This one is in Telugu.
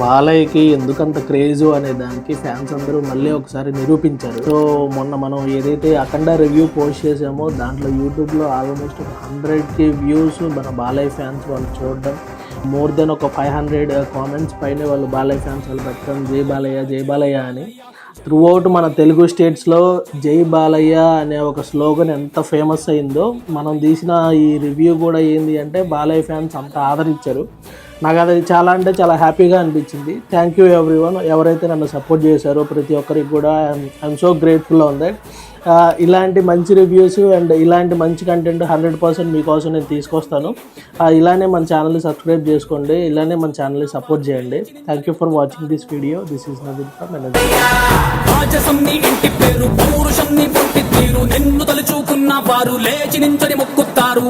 బాలయ్యకి ఎందుకంత క్రేజు అనే దానికి ఫ్యాన్స్ అందరూ మళ్ళీ ఒకసారి నిరూపించారు. సో మొన్న మనం ఏదైతే అఖండ రివ్యూ పోస్ట్ చేసామో దాంట్లో యూట్యూబ్లో ఆల్మోస్ట్ 100K వ్యూస్ మన బాలయ్య ఫ్యాన్స్ వాళ్ళు చూడడం, మోర్ దెన్ ఒక 500 కామెంట్స్ పైన వాళ్ళు బాలయ్య ఫ్యాన్స్ వాళ్ళు పెట్టడం జై బాలయ్య జై బాలయ్య అని. త్రూ అవుట్ మన తెలుగు స్టేట్స్లో జై బాలయ్య అనే ఒక స్లోగన్ ఎంత ఫేమస్ అయిందో, మనం తీసిన ఈ రివ్యూ కూడా ఏంది అంటే బాలయ్య ఫ్యాన్స్ అంత ఆదరించారు. నాకు అది చాలా అంటే చాలా హ్యాపీగా అనిపించింది. థ్యాంక్ యూ ఎవ్రీవన్, ఎవరైతే నన్ను సపోర్ట్ చేశారో ప్రతి ఒక్కరికి కూడా I'm so grateful on that. ఇలాంటి మంచి రివ్యూస్ అండ్ ఇలాంటి మంచి కంటెంట్ 100% మీకోసం నేను తీసుకొస్తాను. ఇలానే మన ఛానల్ని సబ్స్క్రైబ్ చేసుకోండి, ఇలానే మన ఛానల్ని సపోర్ట్ చేయండి. Thank you for watching this video. This is Naveen from నిన్ను తలుచుకున్న వారు లేచి నించని మొక్కుతారు.